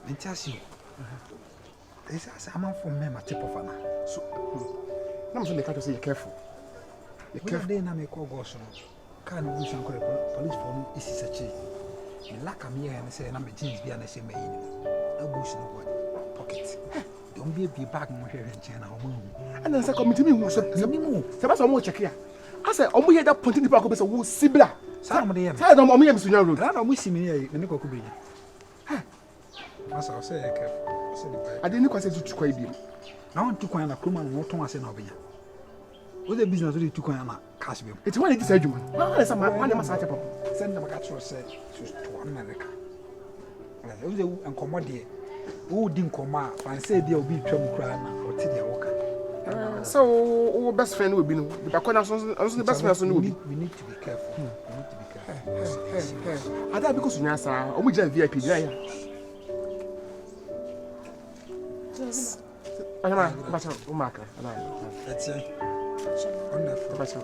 Mentasi. This is a man from me, my tip of an. So, I'm going to say, careful. The careful day, I make all goes on. Can't use some police for me. This is a cheat. You lack a mere and say, I'm a jeans behind the same. No bush no pocket. Don't be back in my hair and China. And then I come to me who said, Sabas, more check here. I said, oh, we had that pointing the back of us, who Sibla. Somebody, I don't know, I'm your road. I don't wish me a nickel could be. As I say, I didn't consider to quite be. I want to coin a crewman and not Thomas and Obia. What the business really to coin a cash bill? It's one of these arguments. Oh, some one of my send them a catcher said to America. And commodity. Who didn't come out and say they'll be trouble crying or Tidia Walker. So, our best friend will be no. The best person will be. We need to be careful. We need to be careful. I thought because you answer, we just VIP. That's it. Wonderful.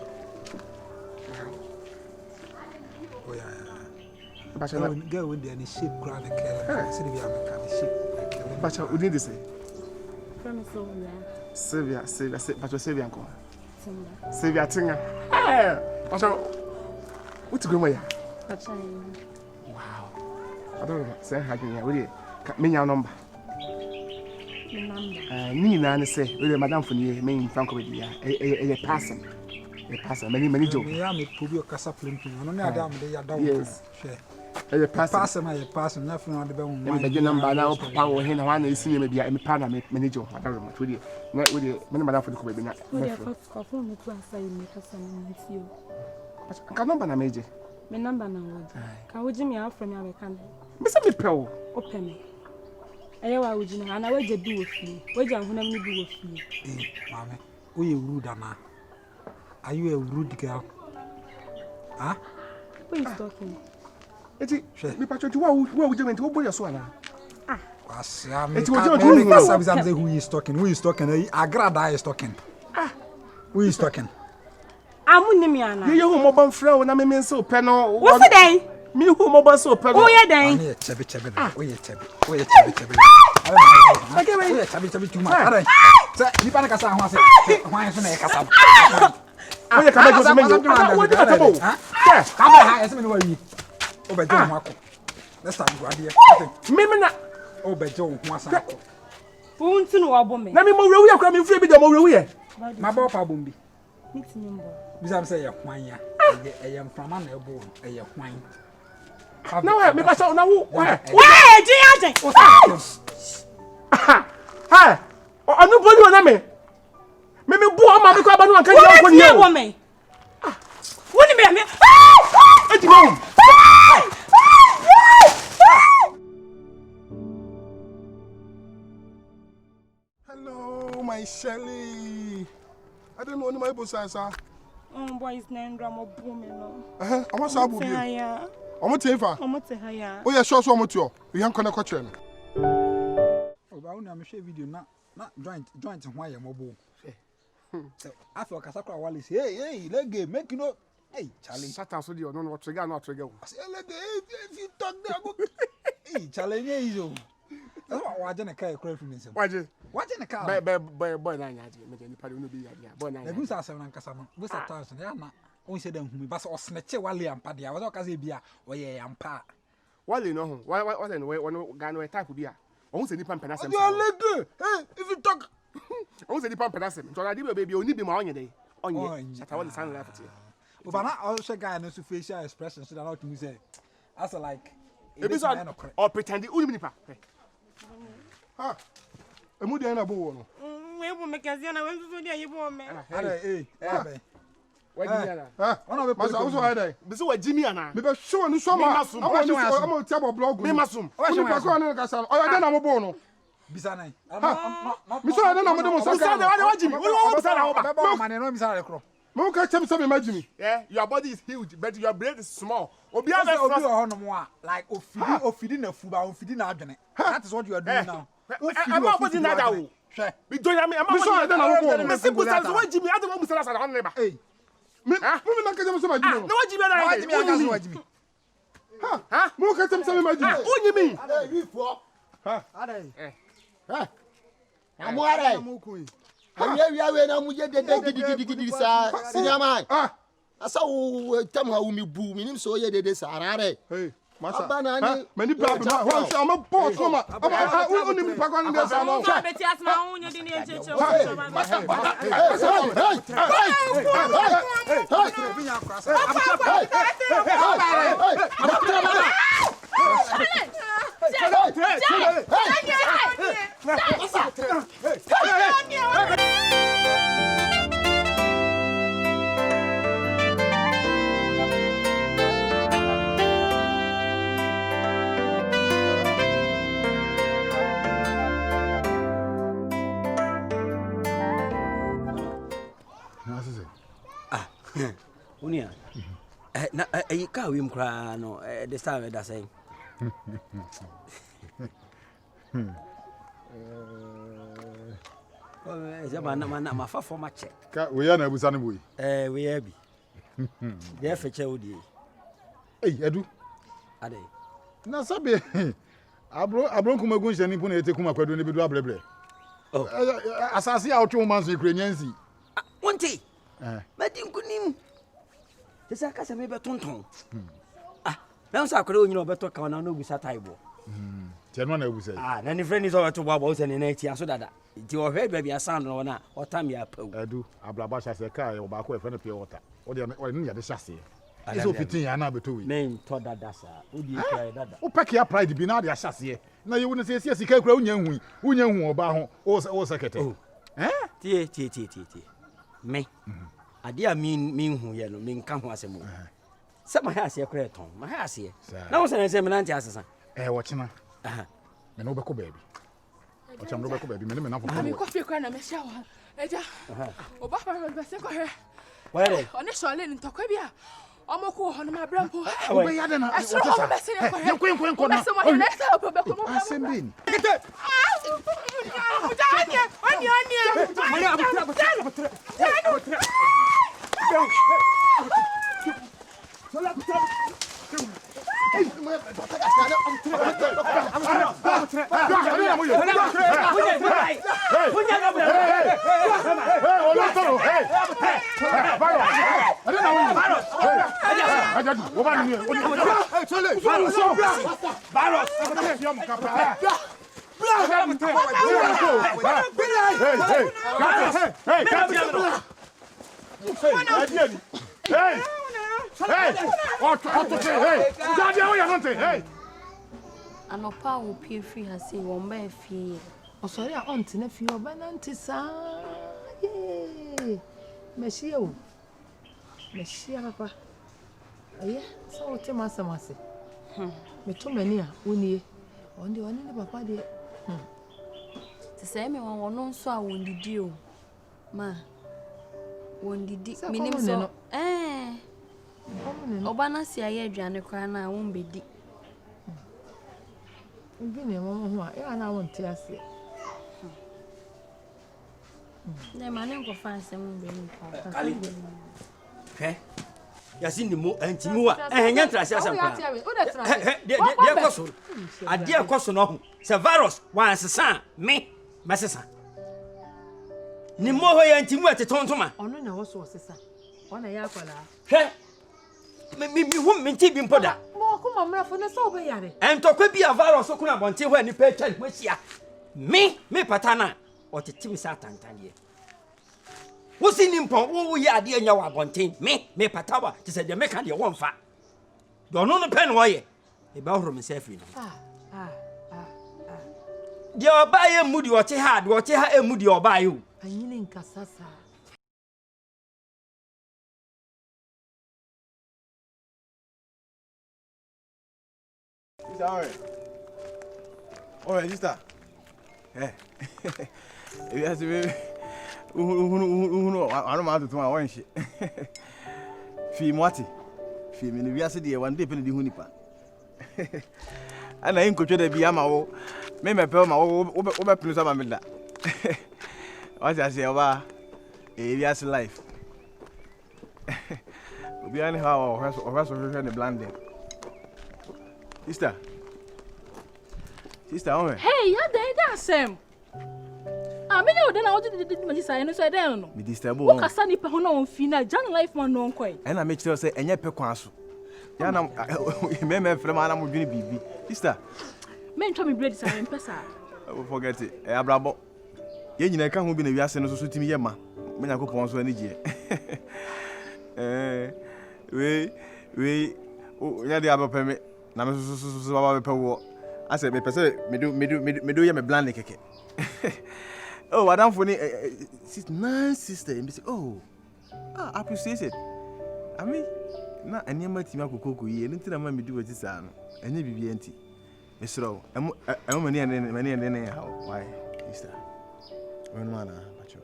Oh, yeah. Go with the shape, ground, and care. Shape. But we need to say. Sylvia, but you're Sylvia. Sylvia Tinga. What's going on? Wow. I don't know. Say, how can you me your number? Nina say, Madame Fournier, main Franco with you. A person. A person. Many jokes. I am a Pubio Casaplim. Yes. A person, nothing on the bone. The number now, Papa, and one is seeing maybe I'm a partner, manager. I don't know. With you, not with you, Madame for the Quebec. I can't number a major. My number now. Can we Jimmy out from your country? Mr. Mipel, open me. I would you and I will do with you. Wait, I'm going to do with you. Mamma, we rude, Anna. Are you a rude girl? Huh? Who is talking? It's what would you mean to open your swallow? It's what who is talking? Who is talking? Agrada is talking. Who is talking? I'm Munimiana. You're mobile flow and I'm in so penal. What's the day? Me who mobile so penal. Oh, yeah, then. Let's start with idea. Mimina. Oh, but John wants to Won't know about me. Let me move away. I'm coming free with the more. My papa bumbi. It's me. Because say a wine. I am from an elbow. A wine. No, I make myself now. Where? Hi. I'm not going to me. Maybe boy, I'm going to come on. Me. What do you mean? Hello, my Shelly. I don't know any my Osaa. Oh, boy's name drama booming. I want to be here. I'm not here. Oh, yeah, sure, so much. You can't connect. Oh, I'm sure video not joint and why I'm mobile. I thought Casacra Wallis. Hey, let game make you know. Hey, Charlie, shut up, so you don't know what trigger, not trigger. If you talk there, hey, Charlie, you. That's what watching a car crave from this. Watching a car. Boy, nine, anybody will be here. Boy, nine. The goose are 7 and Casama. Goose are 1,000. They are not. Only said them who was or snatch Wally and Paddy. I was all Casabia or ye and pa. Wally, no, why, one gun type would be. Only the pump and I said, if you talk, only the pump and I said, so I did baby, only be more on your day. On your shut out the sun left here. But I also guy knows facial expressions so that not to say. As like, it is or pretend the Unipa. Ah, a moody and a bone. We will make us young. I went to the you want me. Hey, one of the person also had a this is Jimmy and I. Because show and some I'm on table blog. We must soon. I don't know Bono. Bisana. Miss I don't know what Jimmy. We want Moka tell me something, imagine. Yeah, your body is huge, but your brain is small. Like feeding a food, feeding argument. That is what you are doing now. I'm not putting that out. We don't have me. I'm not simple as what Jimmy. I don't want to say neighbor. Hey, me not get some Jimmy. No Jimmy, huh? Moka tell me something, imagine. What do you mean? Ha. Adai. Ha. Amuare. Awie we na mu je de gidi sa. Sinyama. Asa wo tam ha wo mi bu minim so ye de sarare. Hey. Masa. Abanani. Mani problem. Ho so am boss no ma. Uni mi pakwan de sa no. Ma beti asma unye di ni echeche. Unia. Na ai ka wi mkra no the star da say. Mana ma fa for ma check. Ka we ya na abusa no boy. We ya bi. Dey feche odi. Edu. Ade. Na sabe abro kuma gun shani puna ete kuma kwado ne bidu abrebre. Oh. Asase a otwe man so ikrenyansi. Wonte. Madin kunim. Tesa ka se me be tonton. Na nsa akore onyina obeto ka na no gusa taibo. Tiano na abusa. Na ni friend is over to baba o se ne na ti aso dada. Ti o hwe bia sound no na otam ya pau. Edu ablaba sha se ka e oba ko e friend pure water. O de ni ya de shase. Iso fitin ya na beto we. Men to dada sa. O di kra dada. O pack ya pride bi na de shase. Na ye wona se sika kura unya hu oba ho o sekete. Tie. Me. Ade a min hu ye no min ka ho asemo. Se ma ha ase kra ton. Ma ha ase. Na wo se me nanti asesa. Wo chena. Me no be ko baby. O cham no be ko baby me na fo. Ami coffee kra na me sha wa. Eja. O ba pa be se ko he. Where? Oni so le ntokwa bia. Omo ko ho na ma brampo. O be ya de na. O be se ne ko he. Kwen na. O be se o be ko mo. Asembin. Anopa wo pie free ha say won ba fie. Osori a onti na fie oba na nti sa. Meshie o. Meshie papa. Aye, so wo te masamase. Me to mani a wonie. Onde woni ne papa de. Te say me won wono nso a won didi o. Ma. Won didi minim so. Oba na si aye aduane kwa na won bedi. Mbine mama ho a ya na won te ase. Ne mane nko fa asem mbeni pa. Cali. Yasi ni mo antimu a nya trase asem pa. De koso. Ade koso no ho. Se virus wan sesa me mesesa. Ni mo ho ya antimu atetontoma. Ono na wo so sesa. Ona ya akwala. Me hu me nti bi mpoda. Mo ko mamra fo ne so be yare. Entokwa bi a virus ko na bonte ho ani pa twa hwahia. Me patana o tetim sa tantanie. Wo si ni mpon wo ye ade anya wa bonte me patawa te se de me ka de wo mfa. Do no no pen wo ye. E ba horo me safi no. De oba ye mudi o te ha emudi oba ye o. Anyine nkasasa. Oh, sister. Yes, baby. I don't want to my one shit. Fee Mwati. Fee me we are said one day penny hunipa. And I ain't could be Yamao. May my pearl my over plus of Amanda. What I say about Elias life. We are anyhow or the blinding. Sister. Sister, on. Hey, ya dey same. Me know then I want to me say no so dey no. Me disturb o. Kasa ni pe ho na on fi na Jan life man no nkoi. And I make sure say enye pe kwan so. Ya na me frem ana mo dwene bibi. Sister. Me ntwa me bread say me pesa. Forget it. Abrabo. Ye nyina ka ho bi na wiase no so timi ye ma. Me Yakopon so ani je. We ya dey abapɛ me na me so baba be pɛ wo. Ase me pese me do ye me bland keke. Oh, Madam Funny, nice sister. And say, oh, I appreciate it. I mean, na any mati ma kokoko yi. Anything am me do with this ano. Any bibi enti. Esro. Am mani and how? Why, sister? When man macho.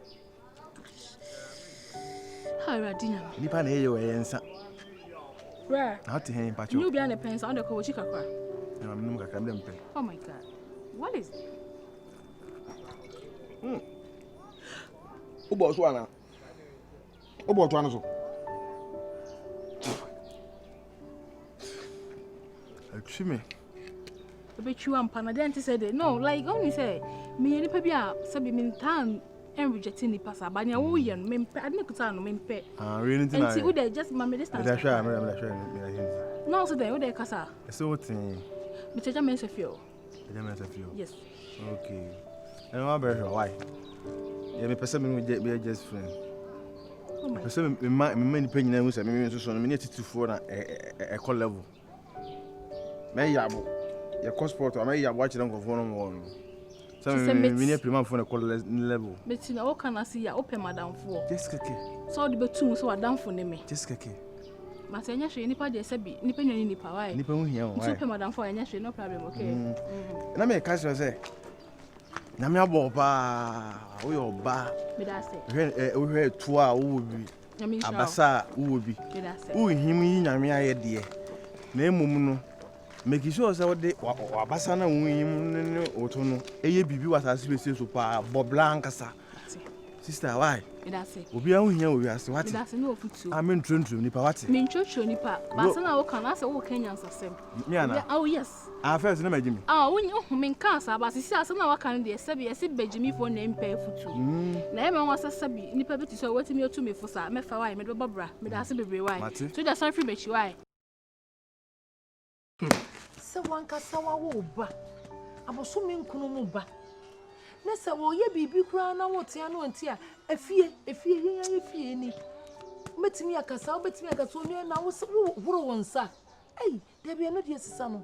How radina. Nipa na ye we yensa. Where? How to him pacho. You be an pens on the ko chika kwa. Na me numka kam dem pe. Oh my god. What is it? Ubo so ana. Ubo to ana so. Actually, Obechu ampa na den said no, like only say me nipa bia sabi me tan and rejecting the pass ba nya wo ye no me I didn't kuta no me pe. really tin. And see who dey just mama distance. That's sure, me. No so dey who dey kasa. So what thing? Me teja me se feel. Yes. Okay. And what about why? Yeah, me person me just friend. Oh my. Person me man penny na say me so me need to for na e call level. Me yabo. Your cost sport or me yabo watch them go for no. So me need prima for na call level. But na o kana see ya open madam for. Just keke. So the betu so madam for ne me. Just keke. Ma say nya hwe nipa de sabi nipa nwa nipa why. Nipa hu hia why. So open madam for nya hwe no problem okay. Na me cash say na me abo ba we oba Me da say we hwe to a wo bi abasa wo bi me da say wo him yi nyame aye de na emum no make sure say we abasa na wo him ne oto no eye bibi wasase bese so pa boblanka sa sister why me da say obi an hia obi ase what me da say no ofutu a me ntrentrum nipa what me nchocho nipa ba say na wo kana say wo Kenyan sasem me ana oh yes first na majimi when me nka sa ba sisi asa na waka no de sabi ese bejimi fo na mpa futu na e me won sabi nipa beti so watimi otu me fosa me fa why me do bobra me da se bebre why so just free bechi why se wanka sawa wo ba aboso me nkunu mu ba na se wo ye bibi kura na wo tia no ntia afie ye ni metimi akasa obetimi akasa onu na wo woro wonsa ei de bia no de sisa no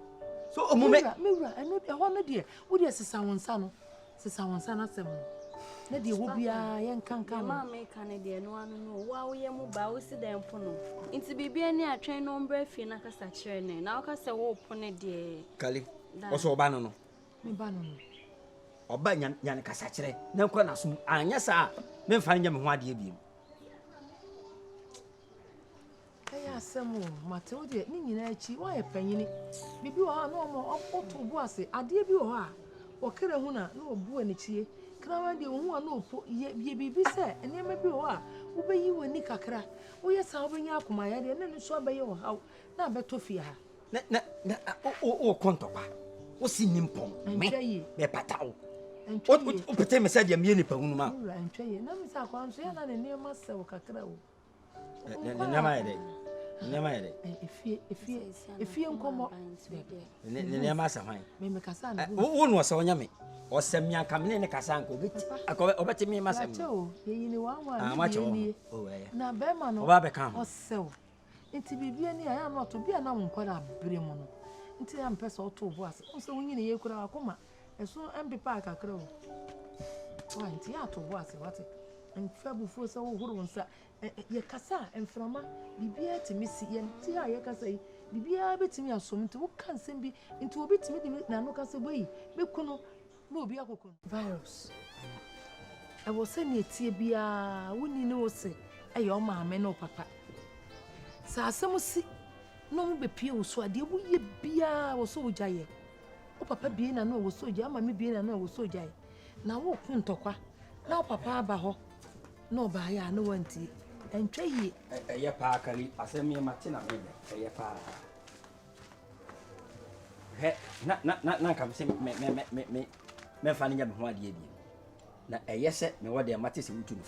so omume mewura eno de ho no de wo de sisa wonsa na sem no na de wo bia ye nkankan ma me ka ne de no anu no wa wo ye mu ba wo si dem po no nti bibia ni atwen no mbra fie na kasa kire ne na wo kasa wo po ne de Cali oso oba no me ba no oba nya kasa kire na nkwa na so anya sa me mfa nya me ho ade biem aya asemo mate wo de ni nyina achi wa ye panyini bibi wo ha no mo oto bu ase ade bi wo ha wo kere hu na obu anichie krawa de hu na opo ye bibi se enema bi wo ha wo beyi wani kakra wo ye sa wo benya akoma ya de na no so abaye wo ha na beto fie ha na o kontopa wo si nimpon me patawo o pete me sadia me nipa hunu ma antwaye na mi sa kwa nso ya na ne ma se wo kakra wo Nema yede. Efie nkomo. Nema sa hwan. Me kasa na. Wo no so nya me. O sem nya kam ne kasa nko beti. Obeti me masem. Macho, ye ni wanwa. Na be ma no. Oba be kan. O sew. Nti bibia ni aya no to bia na wonkora abere mu no. Nti ya mpesa o to bo ase. O se wonyi ne ye kura akoma. Eso empepa akakra wo. Wa nti ya to bo ase wate. Nfa bufu se wo huru nsa. Ye kasa enframa bibia timi si ye nti a ye kasa yi bibia betimi asom nti wo kan sem bi nti obi timi di na no kasa boyi bekuno na obi akokon virus e wo se ne tie bia woni ne wo se e yo maame no papa sa asem si no mo be pie wo so ade wo ye bia wo so ojaye o papa bie na no wo so ojaye mama bie na no wo so ojaye na wo kun tokwa na papa aba ho no ba ya no wanti entwaye eye pa Cali asemi mate na bebe eye pa na kam se me fa nya me ho ade bi na ɛyɛ sɛ me wode mate se wutu no